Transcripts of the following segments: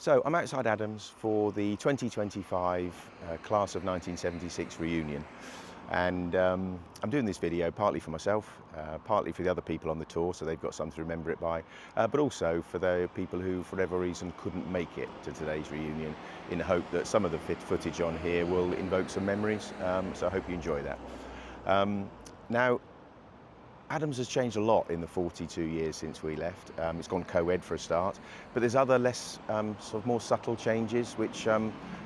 So I'm outside Adams for the 2025 Class of 1976 reunion, and I'm doing this video partly for myself, partly for the other people on the tour so they've got something to remember it by, but also for the people who for whatever reason couldn't make it to today's reunion, in the hope that some of the footage on here will invoke some memories, so I hope you enjoy that. Now, Adams has changed a lot in the 42 years since we left. It's gone co-ed for a start, but there's other less sort of more subtle changes which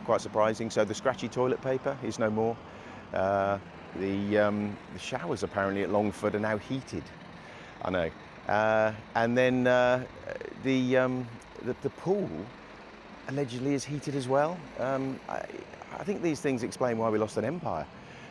quite surprising. So the scratchy toilet paper is no more. The showers apparently at Longford are now heated. I know. And then the pool allegedly is heated as well. I think these things explain why we lost an empire.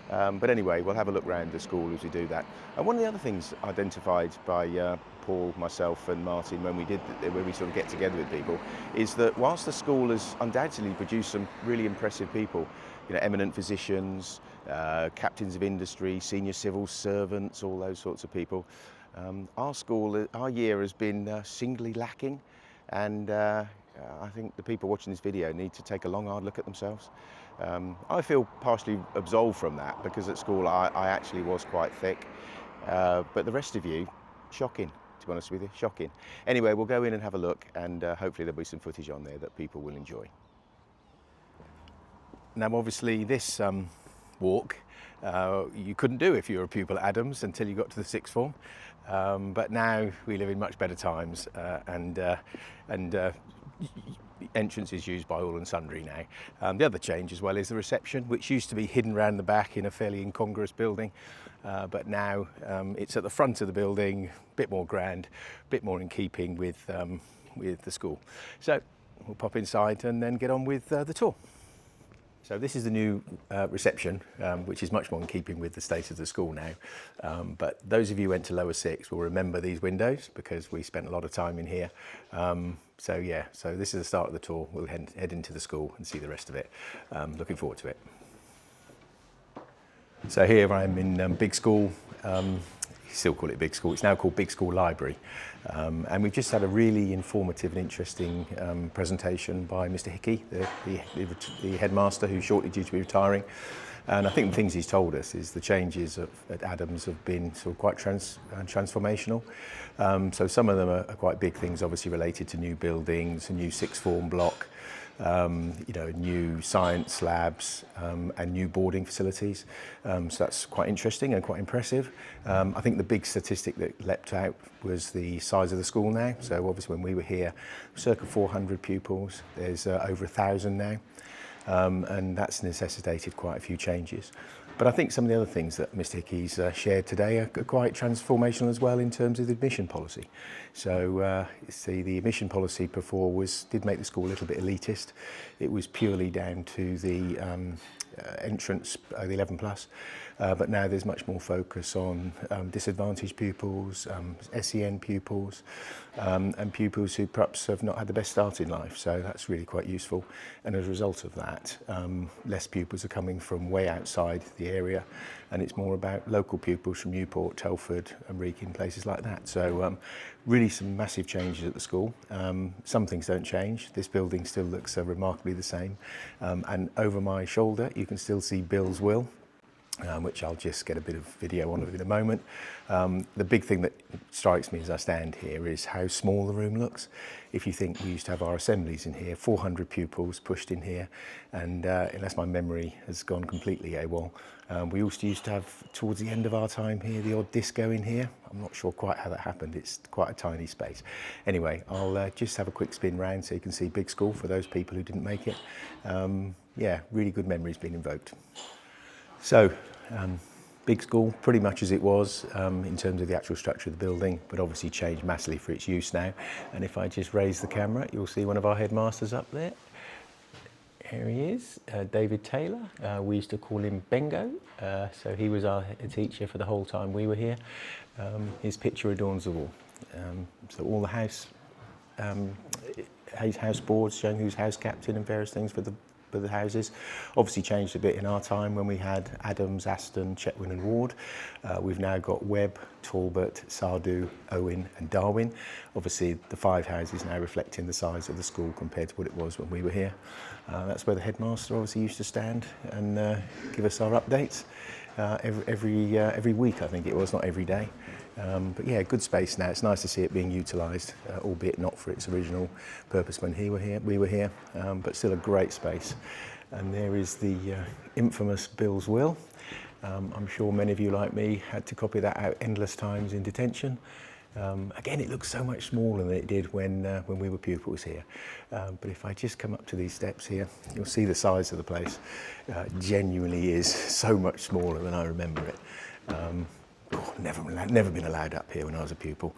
But anyway, we'll have a look around the school as we do that. And one of the other things identified by Paul, myself and Martin when we sort of get together with people is that whilst the school has undoubtedly produced some really impressive people, you know, eminent physicians, captains of industry, senior civil servants, all those sorts of people, our year has been singly lacking, and I think the people watching this video need to take a long, hard look at themselves. I feel partially absolved from that because at school I actually was quite thick, but the rest of you, shocking, to be honest with you, shocking. Anyway, we'll go in and have a look, and hopefully there'll be some footage on there that people will enjoy. Now obviously this walk you couldn't do if you were a pupil at Adams until you got to the sixth form, but now we live in much better times, and entrance is used by all and sundry now. The other change as well is the reception, which used to be hidden around the back in a fairly incongruous building, but now it's at the front of the building, a bit more grand, a bit more in keeping with the school. So we'll pop inside and then get on with the tour. So this is the new reception, which is much more in keeping with the state of the school now. But those of you who went to lower six will remember these windows because we spent a lot of time in here. So yeah, so this is the start of the tour. We'll head into the school and see the rest of it. Looking forward to it. So here I am in Big School. Still call it Big School. It's now called Big School Library. And we've just had a really informative and interesting presentation by Mr. Hickey, the headmaster, who's shortly due to be retiring. And I think the things he's told us is the changes at Adams have been sort of quite transformational. So some of them are quite big things, obviously related to new buildings, a new sixth form block, you know, new science labs, and new boarding facilities. So that's quite interesting and quite impressive. I think the big statistic that leapt out was the size of the school now. So obviously when we were here, circa 400 pupils. There's over 1,000 now. And that's necessitated quite a few changes. But I think some of the other things that Mr. Hickey's shared today are quite transformational as well in terms of the admission policy. So see, the admission policy before did make the school a little bit elitist. It was purely down to the entrance, the 11 plus, but now there's much more focus on disadvantaged pupils, SEN pupils, and pupils who perhaps have not had the best start in life. So that's really quite useful. And as a result of that, less pupils are coming from way outside the area, and it's more about local pupils from Newport, Telford and Wrekin, places like that. So really some massive changes at the school. Some things don't change. This building still looks remarkably the same. And over my shoulder, you can still see Bill's will, which I'll just get a bit of video on in a moment. The big thing that strikes me as I stand here is how small the room looks. If you think we used to have our assemblies in here, 400 pupils pushed in here, and unless my memory has gone completely AWOL, we also used to have, towards the end of our time here, the odd disco in here. I'm not sure quite how that happened. It's quite a tiny space. Anyway, I'll just have a quick spin round so you can see Big School for those people who didn't make it. Yeah, really good memories being invoked. So, Big School, pretty much as it was in terms of the actual structure of the building, but obviously changed massively for its use now. And if I just raise the camera, you'll see one of our headmasters up there. Here he is, David Taylor. We used to call him Bengo. So he was our teacher for the whole time we were here. His picture adorns the wall. So all the house boards showing who's house captain and various things for the of the houses. Obviously changed a bit in our time when we had Adams, Aston, Chetwynd and Ward. We've now got Webb, Talbot, Sardu, Owen and Darwin. Obviously the 5 houses now reflecting the size of the school compared to what it was when we were here. That's where the headmaster obviously used to stand and give us our updates every week, I think it was, not every day. But yeah, good space now. It's nice to see it being utilised, albeit not for its original purpose when we were here, but still a great space. And there is the infamous Bill's will. I'm sure many of you, like me, had to copy that out endless times in detention. Again, it looks so much smaller than it did when we were pupils here. But if I just come up to these steps here, you'll see the size of the place. Genuinely is so much smaller than I remember it. Never been allowed up here when I was a pupil.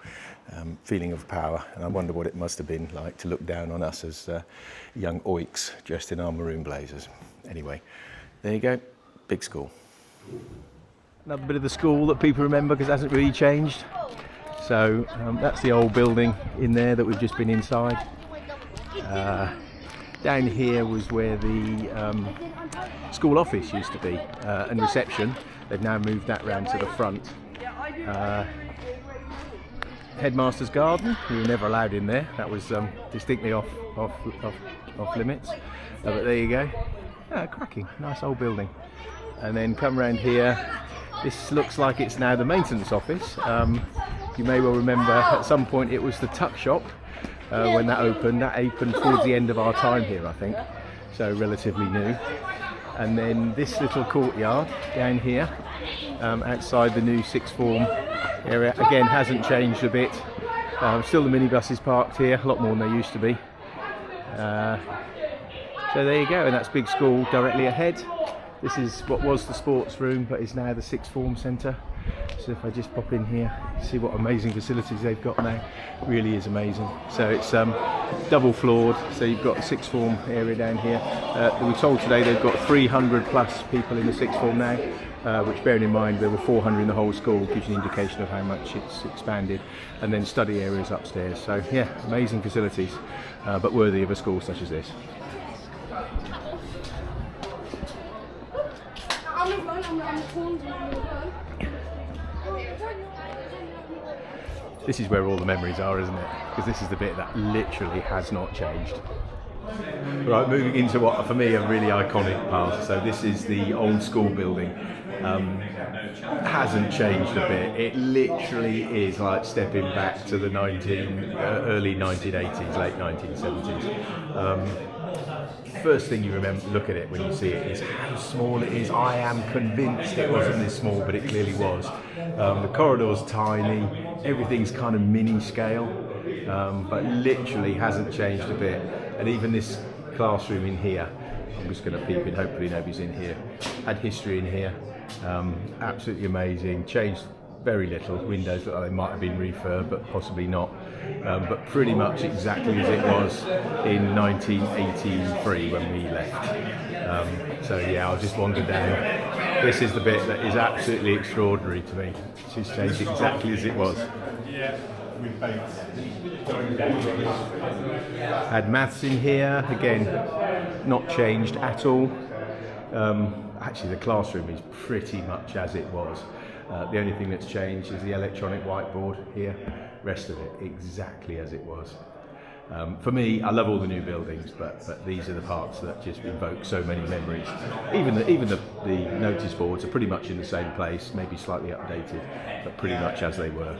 Feeling of power, and I wonder what it must have been like to look down on us as young oiks dressed in our maroon blazers. Anyway, there you go, big school. Another bit of the school that people remember because it hasn't really changed. So that's the old building in there that we've just been inside. Down here was where the school office used to be and reception. They've now moved that round to the front. Headmaster's garden, we were never allowed in there. That was distinctly off limits. But there you go. Cracking, nice old building. And then come round here. This looks like it's now the maintenance office. You may well remember at some point it was the tuck shop when that opened. That opened towards the end of our time here, I think. So relatively new. And then this little courtyard down here outside the new sixth form area, again hasn't changed a bit. Still the minibuses parked here, a lot more than they used to be. So there you go, and that's big school directly ahead. This is what was the sports room but is now the sixth form centre. So if I just pop in here, see what amazing facilities they've got now. Really is amazing. So it's double floored, so you've got the sixth form area down here. We were told today they've got 300 plus people in the sixth form now, which, bearing in mind there were 400 in the whole school, gives you an indication of how much it's expanded. And then study areas upstairs. So yeah, amazing facilities, but worthy of a school such as this. This is where all the memories are, isn't it? Because this is the bit that literally has not changed. Right, moving into what for me a really iconic part. So this is the old school building. Hasn't changed a bit. It literally is like stepping back to the early 1980s, late 1970s. First thing you remember, look at it when you see it, is how small it is. I am convinced it wasn't this small, but it clearly was. The corridor's tiny, everything's kind of mini scale, but literally hasn't changed a bit. And even this classroom in here, I'm just going to peep in, hopefully nobody's in here, had history in here. Absolutely amazing, changed very little. Windows look like they might have been refurbed, but possibly not. But pretty much exactly as it was in 1983 when we left. So yeah, I'll just wander down. This is the bit that is absolutely extraordinary to me. It's changed exactly as it was. Had maths in here, again, not changed at all. Actually the classroom is pretty much as it was. The only thing that's changed is the electronic whiteboard here. Rest of it exactly as it was. For me, I love all the new buildings, but these are the parts that just evoke so many memories. Even the notice boards are pretty much in the same place, maybe slightly updated, but pretty much as they were.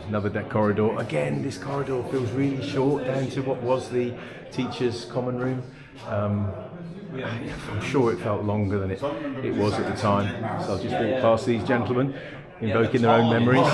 Another corridor. Again, this corridor feels really short down to what was the teachers' common room. I'm sure it felt longer than it was at the time. So I'll just walk past these gentlemen, invoking their own memories.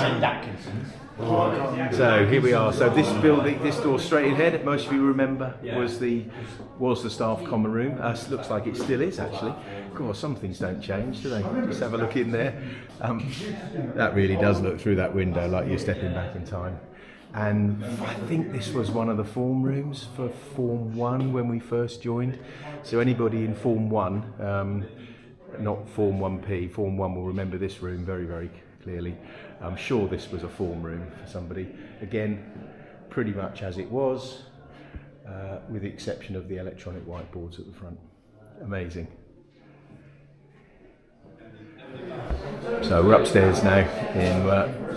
So here we are. So this building, this door straight ahead, most of you remember, was the staff common room. Looks like it still is actually. Of course, some things don't change, do they? Just have a look in there. That really does look through that window like you're stepping back in time. And I think this was one of the form rooms for Form 1 when we first joined. So anybody in Form 1, not Form 1P, Form 1 will remember this room very, very clearly. I'm sure this was a form room for somebody. Again, pretty much as it was. with the exception of the electronic whiteboards at the front. Amazing. So we're upstairs now in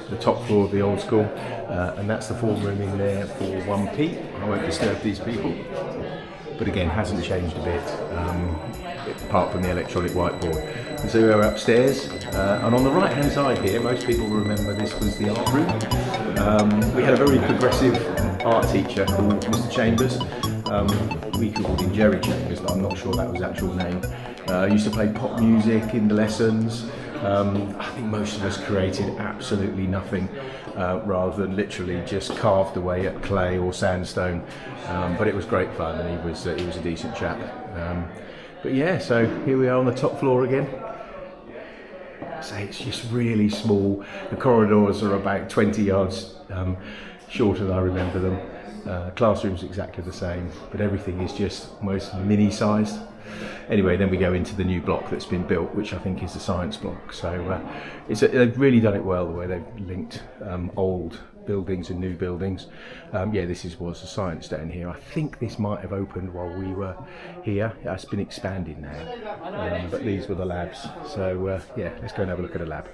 the top floor of the old school, and that's the form room in there for 1P. I won't disturb these people, but again, hasn't changed a bit, apart from the electronic whiteboard. And so we're upstairs, and on the right hand side here, most people will remember this was the art room. We had a very progressive art teacher called Mr. Chambers. We called him Jerry Chambers, but I'm not sure that was his actual name. Used to play pop music in the lessons. I think most of us created absolutely nothing, rather than literally just carved away at clay or sandstone. But it was great fun, and he was a decent chap. But yeah, so here we are on the top floor again. So it's just really small. The corridors are about 20 yards shorter than I remember them. Classroom's exactly the same, but everything is just almost mini-sized. Anyway, then we go into the new block that's been built, which I think is the science block. So they've really done it well, the way they've linked old buildings and new buildings. Yeah, this was the science down here. I think this might have opened while we were here. It's been expanded now, but these were the labs. So yeah, let's go and have a look at a lab.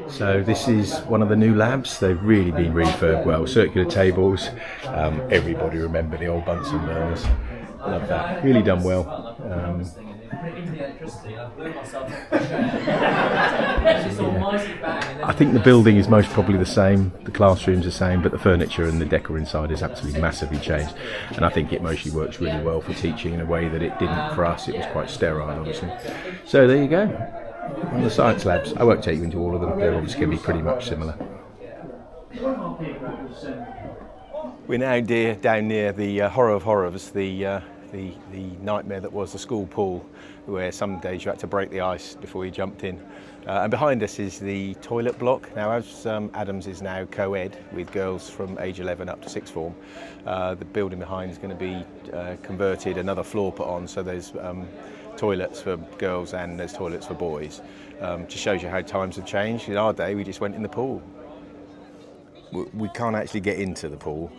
So this is one of the new labs. They've really been refurbed well. Circular tables. Everybody remember the old Bunsen burners. Love that. Really done well. I think the building is most probably the same, the classroom's the same, but the furniture and the decor inside is absolutely massively changed, and I think it mostly works really well for teaching in a way that it didn't for us. It was quite sterile, obviously. So there you go, on the science labs. I won't take you into all of them, they're obviously going to be pretty much similar. We're now down near the horror of horrors, the nightmare that was the school pool, where some days you had to break the ice before you jumped in. And behind us is the toilet block. Now, as Adams is now co-ed with girls from age 11 up to sixth form, the building behind is going to be converted, another floor put on, so there's toilets for girls and there's toilets for boys. Just shows you how times have changed. In our day, we just went in the pool. We can't actually get into the pool.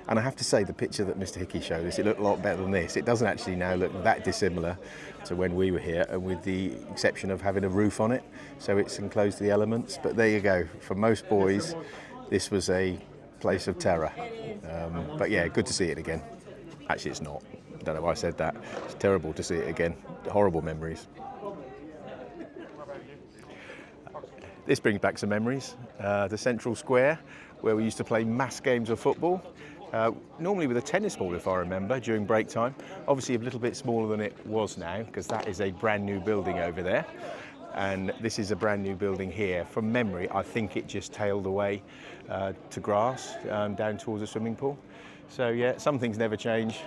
And I have to say, the picture that Mr. Hickey showed us, it looked a lot better than this. It doesn't actually now look that dissimilar to when we were here, with the exception of having a roof on it, so it's enclosed to the elements. But there you go. For most boys, this was a place of terror. But yeah, good to see it again. Actually, it's not. I don't know why I said that. It's terrible to see it again. Horrible memories. This brings back some memories. The central square, where we used to play mass games of football. Normally with a tennis ball, if I remember, during break time. Obviously a little bit smaller than it was now, because that is a brand new building over there. And this is a brand new building here. From memory, I think it just tailed away to grass down towards the swimming pool. So yeah, some things never change.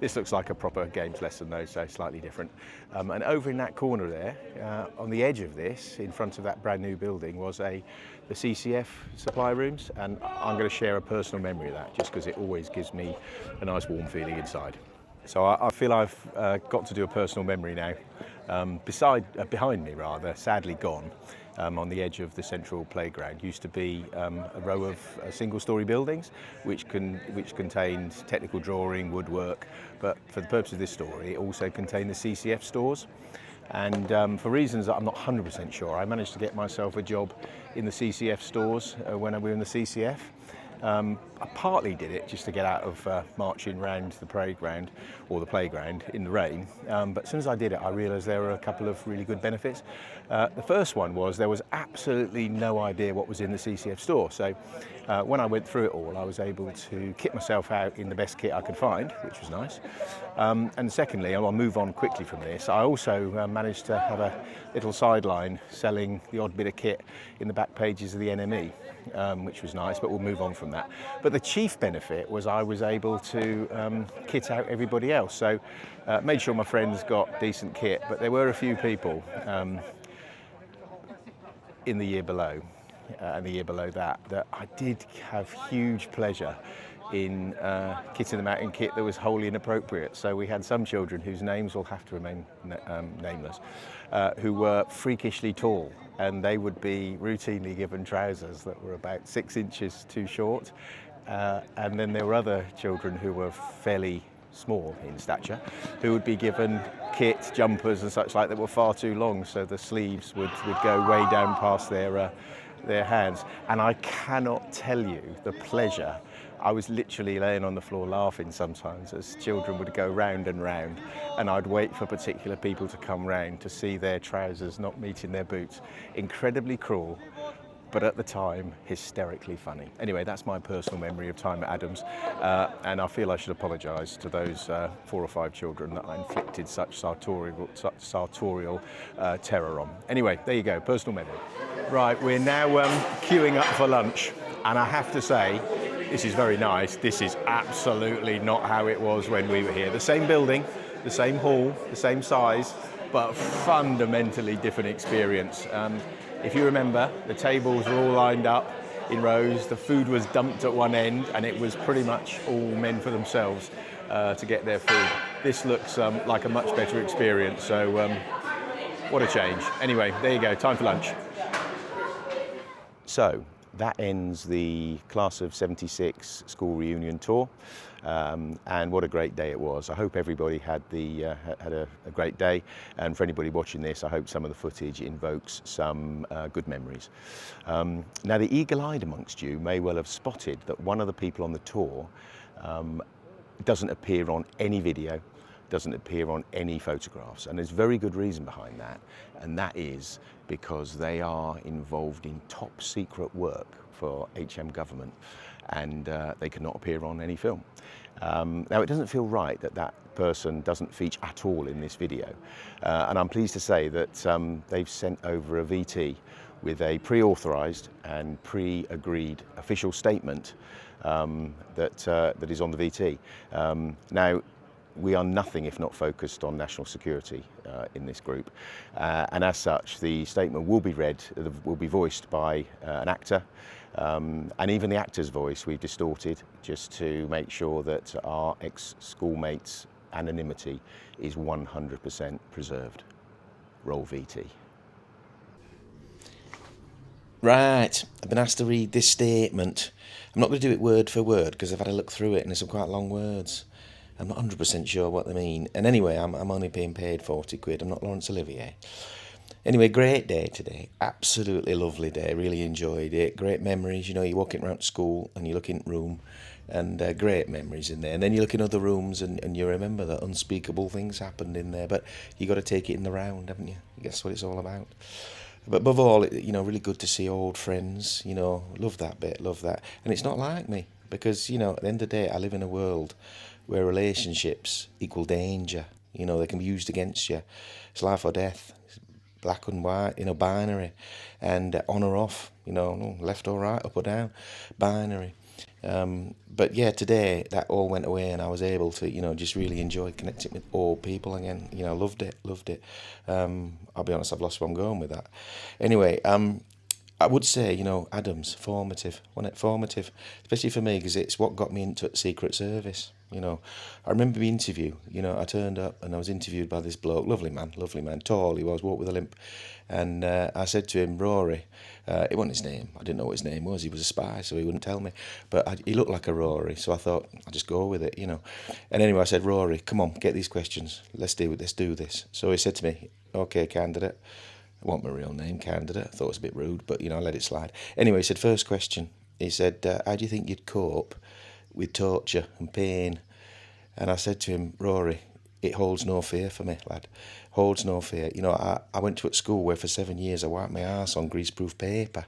This looks like a proper games lesson though, so slightly different. And over in that corner there, on the edge of this, in front of that brand new building, was the CCF supply rooms, and I'm going to share a personal memory of that, just because it always gives me a nice warm feeling inside. So I feel I've got to do a personal memory now. Behind me rather, sadly gone, on the edge of the central playground, used to be a row of single-storey buildings which contained technical drawing, woodwork, but for the purpose of this story it also contained the CCF stores. And for reasons that I'm not 100% sure, I managed to get myself a job in the CCF stores when we were in the CCF. I partly did it just to get out of marching round the playground in the rain, but as soon as I did it I realised there were a couple of really good benefits. The first one was there was absolutely no idea what was in the CCF store, so when I went through it all I was able to kit myself out in the best kit I could find, which was nice. And secondly, I'll move on quickly from this, I also managed to have a little sideline selling the odd bit of kit in the back pages of the NME, which was nice, but we'll move on from that. But the chief benefit was I was able to kit out everybody else, so made sure my friends got decent kit, but there were a few people in the year below and the year below that I did have huge pleasure in kitting them out in kit that was wholly inappropriate. So we had some children whose names will have to remain nameless, who were freakishly tall, and they would be routinely given trousers that were about 6 inches too short. and then there were other children who were fairly small in stature, who would be given kit, jumpers and such like that were far too long, so the sleeves would go way down past their hands. And I cannot tell you the pleasure. I was literally laying on the floor laughing sometimes as children would go round and round, and I'd wait for particular people to come round to see their trousers not meeting their boots. Incredibly cruel, but at the time, hysterically funny. Anyway, that's my personal memory of time at Adams, and I feel I should apologise to those 4 or 5 children that I inflicted such sartorial terror on. Anyway, there you go, personal memory. Right, we're now queuing up for lunch, and I have to say, this is very nice. This is absolutely not how it was when we were here. The same building, the same hall, the same size, but fundamentally different experience. If you remember, the tables were all lined up in rows, the food was dumped at one end, and it was pretty much all men for themselves to get their food. This looks like a much better experience, so what a change. Anyway, there you go, time for lunch. So, that ends the Class of 76 school reunion tour, and what a great day it was. I hope everybody had a great day, and for anybody watching this, I hope some of the footage invokes some good memories. Now, the eagle-eyed amongst you may well have spotted that one of the people on the tour doesn't appear on any video, doesn't appear on any photographs, and there's very good reason behind that, and that is because they are involved in top secret work for HM government, and they cannot appear on any film. Now, it doesn't feel right that that person doesn't feature at all in this video, and I'm pleased to say that they've sent over a VT with a pre-authorised and pre-agreed official statement that is on the VT. Now, we are nothing if not focused on national security in this group, and as such the statement will be read, will be voiced by an actor, and even the actor's voice we've distorted just to make sure that our ex-schoolmates' anonymity is 100% preserved. Roll VT. Right, I've been asked to read this statement. I'm not going to do it word for word because I've had a look through it and there's some quite long words. I'm not 100% sure what they mean. And anyway, I'm only being paid 40 quid. I'm not Laurence Olivier. Anyway, great day today. Absolutely lovely day. Really enjoyed it. Great memories. You know, you're walking around school and you look in room and great memories in there. And then you look in other rooms and you remember that unspeakable things happened in there. But you got to take it in the round, haven't you? That's what it's all about. But above all, you know, really good to see old friends. You know, love that bit, love that. And it's not like me because, you know, at the end of the day, I live in a world where relationships equal danger. You know, they can be used against you. It's life or death. It's black and white, you know, binary. And on or off, you know, left or right, up or down, binary. But yeah, today that all went away and I was able to, you know, just really enjoy connecting with all people again. You know, loved it. I'll be honest, I've lost where I'm going with that. Anyway, I would say, you know, Adams, formative, wasn't it? Formative, especially for me, because it's what got me into Secret Service. You know, I remember the interview, you know, I turned up and I was interviewed by this bloke, lovely man, tall he was, walked with a limp. And I said to him, Rory, it wasn't his name, I didn't know what his name was, he was a spy, so he wouldn't tell me. But he looked like a Rory, so I thought, I'll just go with it, you know. And anyway, I said, Rory, come on, get these questions, let's do this. So he said to me, okay, candidate. I want my real name, candidate. I thought it was a bit rude, but, you know, I let it slide. Anyway, he said, first question. He said, how do you think you'd cope with torture and pain? And I said to him, Rory, it holds no fear for me, lad. Holds no fear. You know, I went to a school where for 7 years I wiped my arse on greaseproof paper.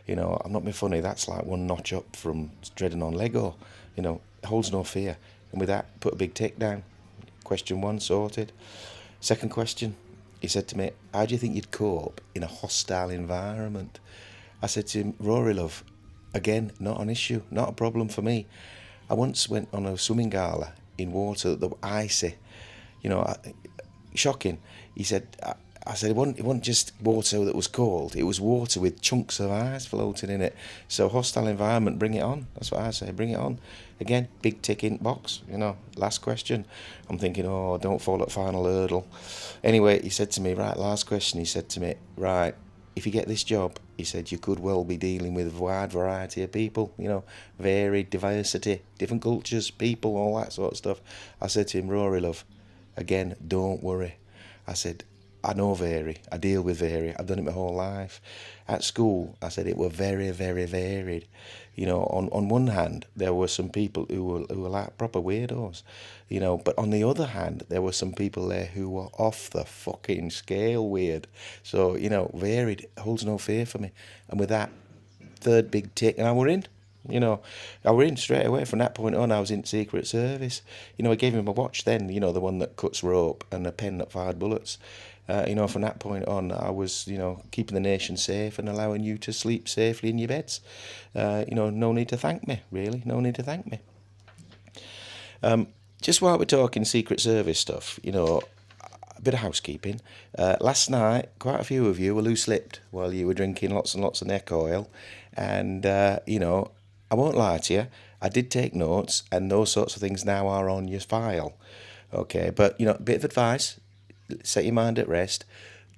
You know, I'm not being funny. That's like one notch up from dreading on Lego. You know, it holds no fear. And with that, put a big tick down. Question 1 sorted. Second question. He said to me, how do you think you'd cope in a hostile environment? I said to him, Rory, love, again, not an issue, not a problem for me. I once went on a swimming gala in water that were icy, you know, shocking. He said, I said, it wasn't just water that was cold, it was water with chunks of ice floating in it. So hostile environment, bring it on. That's what I say, bring it on. Again, big tick in box, you know, last question. I'm thinking, oh, don't fall at final hurdle. Anyway, he said to me, right, last question, he said to me, right, if you get this job, he said, you could well be dealing with a wide variety of people, you know, varied diversity, different cultures, people, all that sort of stuff. I said to him, Rory, love, again, don't worry. I said, I know vary. I deal with vary. I've done it my whole life. At school, I said it were very, very varied. You know, on one hand, there were some people who were like proper weirdos, you know, but on the other hand, there were some people there who were off the fucking scale weird. So, you know, varied holds no fear for me. And with that third big tick, and I were in. You know, I were in straight away. From that point on, I was in Secret Service. You know, I gave him a watch then, you know, the one that cuts rope, and a pen that fired bullets. You know, from that point on, I was, you know, keeping the nation safe and allowing you to sleep safely in your beds. You know, no need to thank me, really. No need to thank me. Just while we're talking Secret Service stuff, you know, a bit of housekeeping. Last night, quite a few of you were loose-lipped while you were drinking lots and lots of neck oil. And, you know, I won't lie to you, I did take notes, and those sorts of things now are on your file. Okay, but, you know, a bit of advice, set your mind at rest,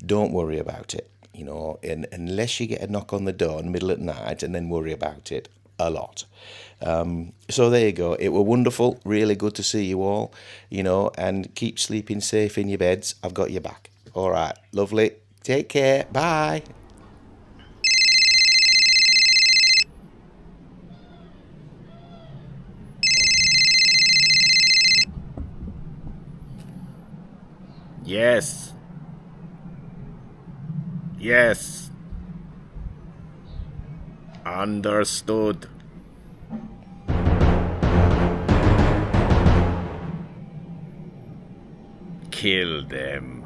don't worry about it, you know, unless you get a knock on the door in the middle of the night, and then worry about it a lot. So there you go, it were wonderful, really good to see you all, you know, and keep sleeping safe in your beds. I've got your back. All right, lovely, take care, bye. Yes. Yes. Understood. Kill them.